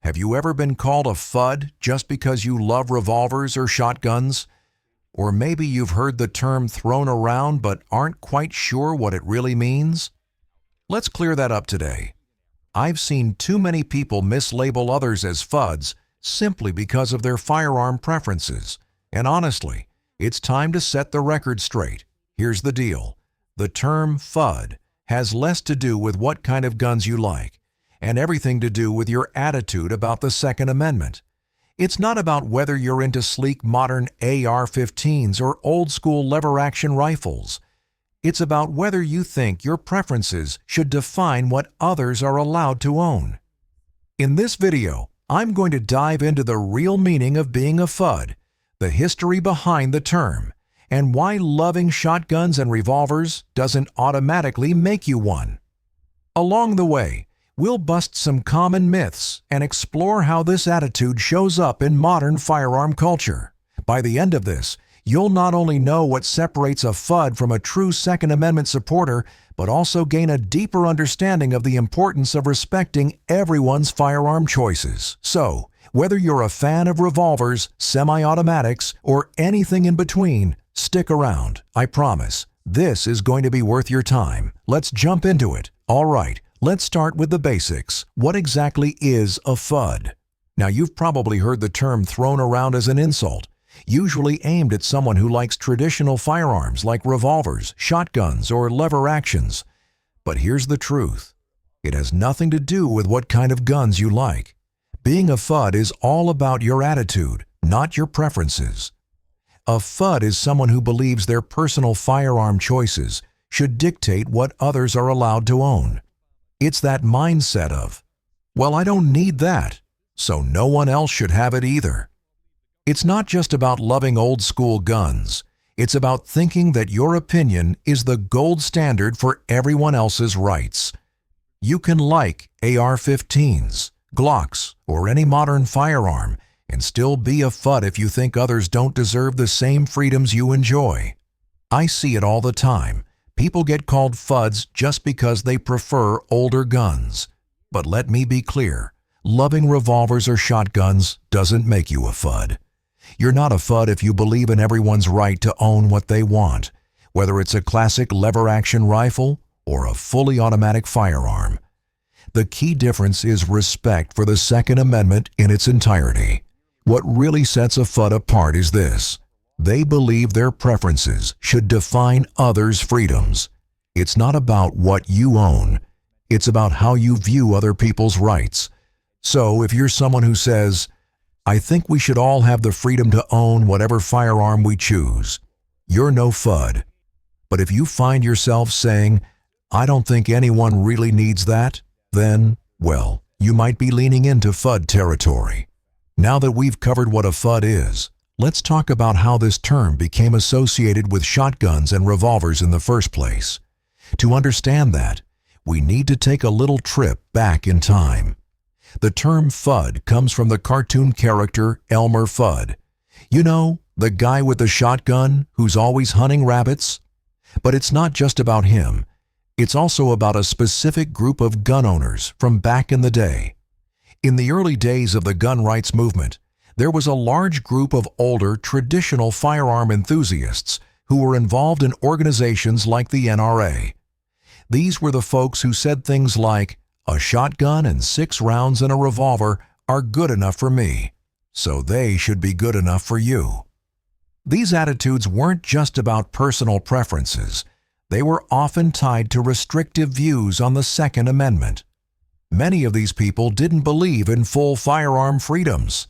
Have you ever been called a Fudd just because you love revolvers or shotguns? Or maybe you've heard the term thrown around but aren't quite sure what it really means? Let's clear that up today. I've seen too many people mislabel others as Fudds simply because of their firearm preferences. And honestly, it's time to set the record straight. Here's the deal. The term Fudd has less to do with what kind of guns you like and everything to do with your attitude about the Second Amendment. It's not about whether you're into sleek modern AR-15s or old-school lever-action rifles. It's about whether you think your preferences should define what others are allowed to own. In this video, I'm going to dive into the real meaning of being a Fudd, the history behind the term, and why loving shotguns and revolvers doesn't automatically make you one. Along the way, we'll bust some common myths and explore how this attitude shows up in modern firearm culture. By the end of this, you'll not only know what separates a Fudd from a true Second Amendment supporter, but also gain a deeper understanding of the importance of respecting everyone's firearm choices. So, whether you're a fan of revolvers, semi-automatics, or anything in between, stick around. I promise, this is going to be worth your time. Let's jump into it. All right. Let's start with the basics. What exactly is a Fudd? Now, you've probably heard the term thrown around as an insult, usually aimed at someone who likes traditional firearms like revolvers, shotguns, or lever actions. But here's the truth. It has nothing to do with what kind of guns you like. Being a Fudd is all about your attitude, not your preferences. A Fudd is someone who believes their personal firearm choices should dictate what others are allowed to own. It's that mindset of, well, I don't need that, so no one else should have it either. It's not just about loving old-school guns. It's about thinking that your opinion is the gold standard for everyone else's rights. You can like AR-15s, Glocks, or any modern firearm and still be a Fudd if you think others don't deserve the same freedoms you enjoy. I see it all the time. People get called Fudds just because they prefer older guns. But let me be clear, loving revolvers or shotguns doesn't make you a Fudd. You're not a Fudd if you believe in everyone's right to own what they want, whether it's a classic lever-action rifle or a fully automatic firearm. The key difference is respect for the Second Amendment in its entirety. What really sets a Fudd apart is this. They believe their preferences should define others' freedoms. It's not about what you own. It's about how you view other people's rights. So if you're someone who says, I think we should all have the freedom to own whatever firearm we choose, you're no Fudd. But if you find yourself saying, I don't think anyone really needs that, then, well, you might be leaning into Fudd territory. Now that we've covered what a Fudd is, let's talk about how this term became associated with shotguns and revolvers in the first place. To understand that, we need to take a little trip back in time. The term Fudd comes from the cartoon character Elmer Fudd. You know, the guy with the shotgun who's always hunting rabbits? But it's not just about him. It's also about a specific group of gun owners from back in the day. In the early days of the gun rights movement, there was a large group of older, traditional firearm enthusiasts who were involved in organizations like the NRA. These were the folks who said things like, a shotgun and 6 rounds in a revolver are good enough for me, so they should be good enough for you. These attitudes weren't just about personal preferences. They were often tied to restrictive views on the Second Amendment. Many of these people didn't believe in full firearm freedoms.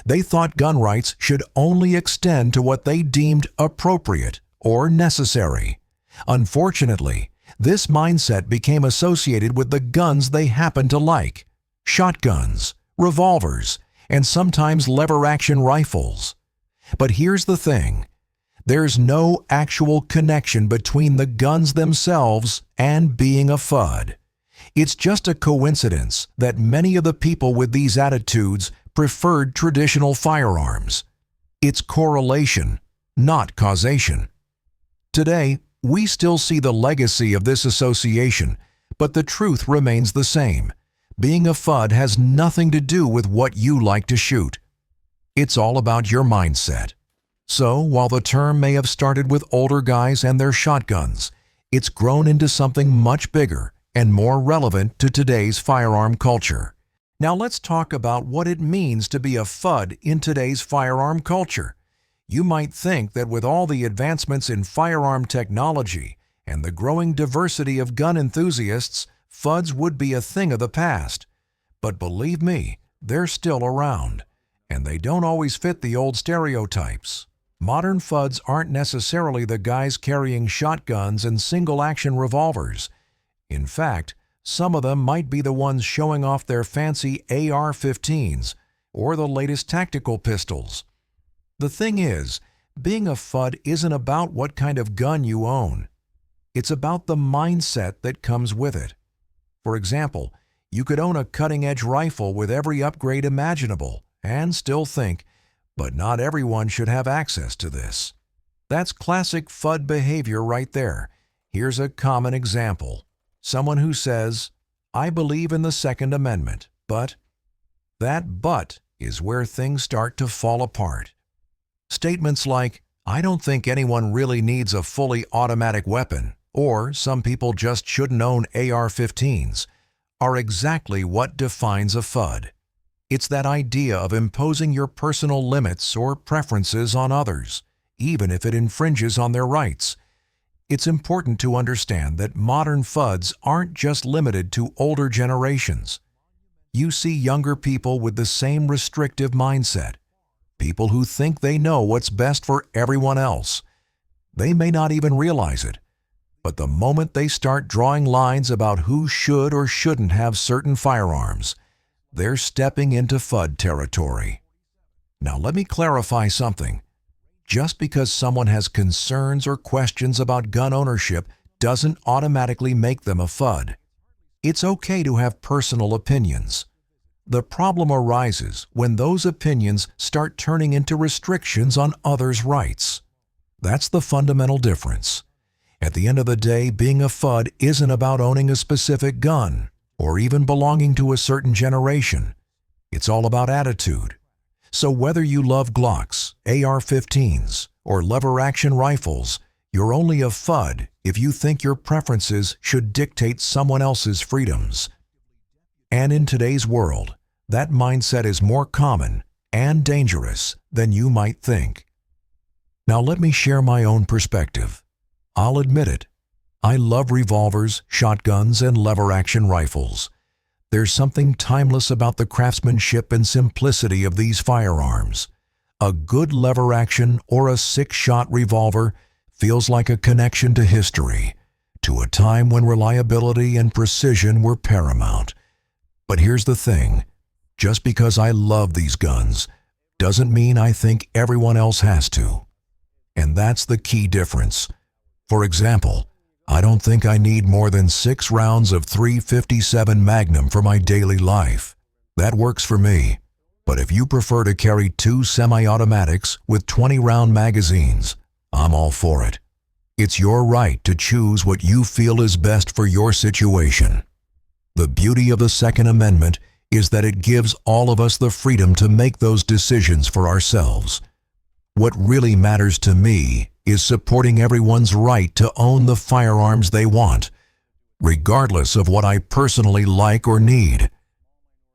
They thought gun rights should only extend to what they deemed appropriate or necessary. Unfortunately, this mindset became associated with the guns they happened to like: shotguns, revolvers, and sometimes lever-action rifles. But here's the thing. There's no actual connection between the guns themselves and being a Fudd. It's just a coincidence that many of the people with these attitudes preferred traditional firearms. It's correlation, not causation. Today, we still see the legacy of this association, but the truth remains the same. Being a Fudd has nothing to do with what you like to shoot. It's all about your mindset. So, while the term may have started with older guys and their shotguns, it's grown into something much bigger and more relevant to today's firearm culture. Now let's talk about what it means to be a Fudd in today's firearm culture. You might think that with all the advancements in firearm technology and the growing diversity of gun enthusiasts, Fudds would be a thing of the past. But believe me, they're still around, and they don't always fit the old stereotypes. Modern Fudds aren't necessarily the guys carrying shotguns and single-action revolvers. In fact, some of them might be the ones showing off their fancy AR-15s or the latest tactical pistols. The thing is, being a Fudd isn't about what kind of gun you own. It's about the mindset that comes with it. For example, you could own a cutting-edge rifle with every upgrade imaginable and still think, but not everyone should have access to this. That's classic Fudd behavior right there. Here's a common example. Someone who says, "I believe in the Second Amendment, but..." That "but" is where things start to fall apart. Statements like, "I don't think anyone really needs a fully automatic weapon," or "some people just shouldn't own AR-15s," are exactly what defines a Fudd. It's that idea of imposing your personal limits or preferences on others, even if it infringes on their rights. It's important to understand that modern Fudds aren't just limited to older generations. You see younger people with the same restrictive mindset, people who think they know what's best for everyone else. They may not even realize it, but the moment they start drawing lines about who should or shouldn't have certain firearms, they're stepping into Fudd territory. Now let me clarify something. Just because someone has concerns or questions about gun ownership doesn't automatically make them a Fudd. It's okay to have personal opinions. The problem arises when those opinions start turning into restrictions on others' rights. That's the fundamental difference. At the end of the day, being a Fudd isn't about owning a specific gun or even belonging to a certain generation. It's all about attitude. So whether you love Glocks, AR-15s, or lever-action rifles, you're only a Fudd if you think your preferences should dictate someone else's freedoms. And in today's world, that mindset is more common and dangerous than you might think. Now let me share my own perspective. I'll admit it. I love revolvers, shotguns, and lever-action rifles. There's something timeless about the craftsmanship and simplicity of these firearms. A good lever-action or a six-shot revolver feels like a connection to history, to a time when reliability and precision were paramount. But here's the thing. Just because I love these guns doesn't mean I think everyone else has to. And that's the key difference. For example, I don't think I need more than 6 rounds of .357 Magnum for my daily life. That works for me. But if you prefer to carry 2 semi-automatics with 20-round magazines, I'm all for it. It's your right to choose what you feel is best for your situation. The beauty of the Second Amendment is that it gives all of us the freedom to make those decisions for ourselves. What really matters to me is supporting everyone's right to own the firearms they want, regardless of what I personally like or need.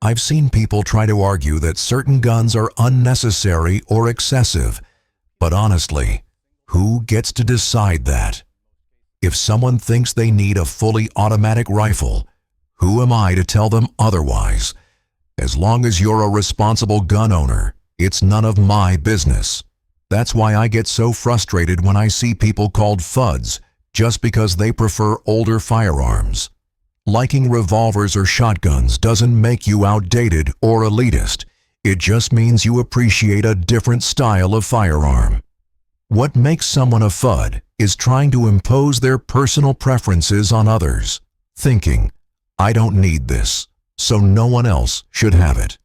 I've seen people try to argue that certain guns are unnecessary or excessive, but honestly, who gets to decide that? If someone thinks they need a fully automatic rifle, who am I to tell them otherwise? As long as you're a responsible gun owner, it's none of my business. That's why I get so frustrated when I see people called Fudds just because they prefer older firearms. Liking revolvers or shotguns doesn't make you outdated or elitist. It just means you appreciate a different style of firearm. What makes someone a Fudd is trying to impose their personal preferences on others, thinking, "I don't need this, so no one else should have it."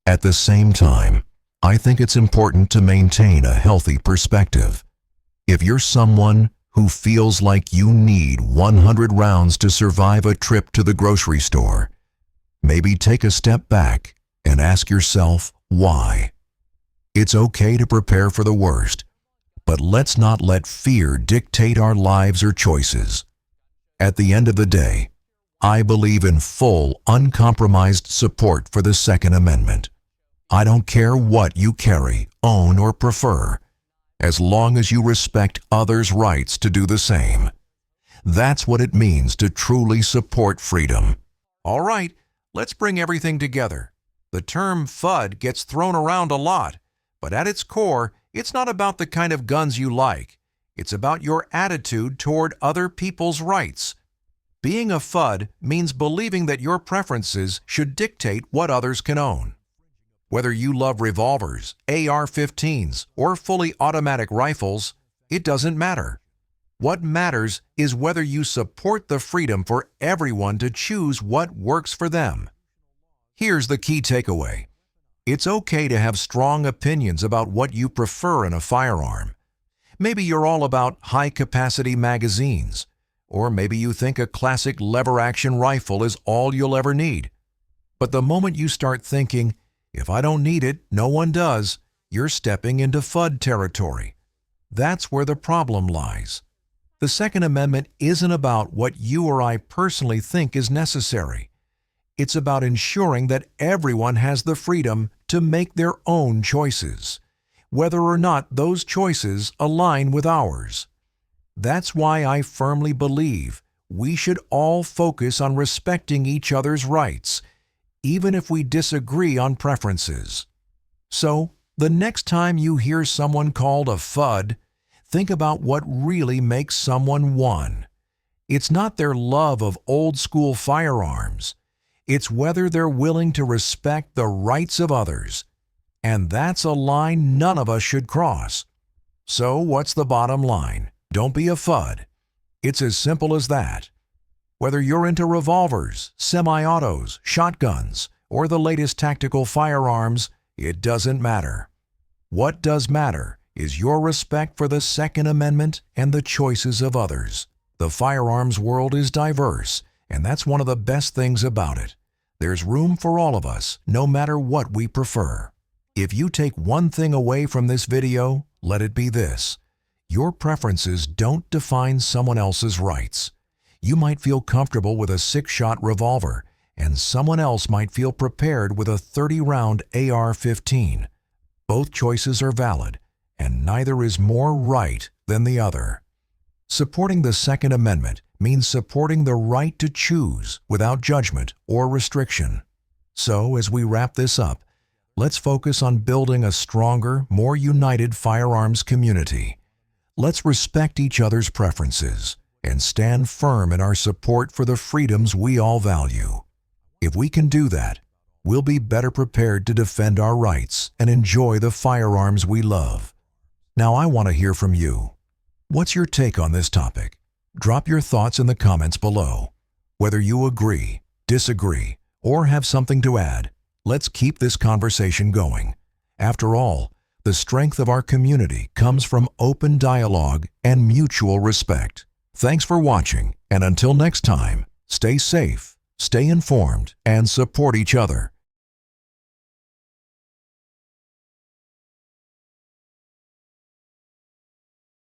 At the same time, I think it's important to maintain a healthy perspective. If you're someone who feels like you need 100 rounds to survive a trip to the grocery store, maybe take a step back and ask yourself why. It's okay to prepare for the worst, but let's not let fear dictate our lives or choices. At the end of the day, I believe in full, uncompromised support for the Second Amendment. I don't care what you carry, own, or prefer, as long as you respect others' rights to do the same. That's what it means to truly support freedom. All right, let's bring everything together. The term Fudd gets thrown around a lot, but at its core, it's not about the kind of guns you like. It's about your attitude toward other people's rights. Being a Fudd means believing that your preferences should dictate what others can own. Whether you love revolvers, AR-15s, or fully automatic rifles, it doesn't matter. What matters is whether you support the freedom for everyone to choose what works for them. Here's the key takeaway. It's okay to have strong opinions about what you prefer in a firearm. Maybe you're all about high-capacity magazines, or maybe you think a classic lever-action rifle is all you'll ever need. But the moment you start thinking, if I don't need it, no one does, you're stepping into Fudd territory. That's where the problem lies. The Second Amendment isn't about what you or I personally think is necessary. It's about ensuring that everyone has the freedom to make their own choices, whether or not those choices align with ours. That's why I firmly believe we should all focus on respecting each other's rights, even if we disagree on preferences. So, the next time you hear someone called a Fudd, think about what really makes someone one. It's not their love of old-school firearms. It's whether they're willing to respect the rights of others. And that's a line none of us should cross. So what's the bottom line? Don't be a Fudd. It's as simple as that. Whether you're into revolvers, semi-autos, shotguns, or the latest tactical firearms, it doesn't matter. What does matter is your respect for the Second Amendment and the choices of others. The firearms world is diverse, and that's one of the best things about it. There's room for all of us, no matter what we prefer. If you take one thing away from this video, let it be this. Your preferences don't define someone else's rights. You might feel comfortable with a 6-shot revolver, and someone else might feel prepared with a 30-round AR-15. Both choices are valid, and neither is more right than the other. Supporting the Second Amendment means supporting the right to choose without judgment or restriction. So, as we wrap this up, let's focus on building a stronger, more united firearms community. Let's respect each other's preferences and stand firm in our support for the freedoms we all value. If we can do that, we'll be better prepared to defend our rights and enjoy the firearms we love. Now, I want to hear from you. What's your take on this topic? Drop your thoughts in the comments below. Whether you agree, disagree, or have something to add, let's keep this conversation going. After all, the strength of our community comes from open dialogue and mutual respect. Thanks for watching, and until next time, stay safe, stay informed, and support each other.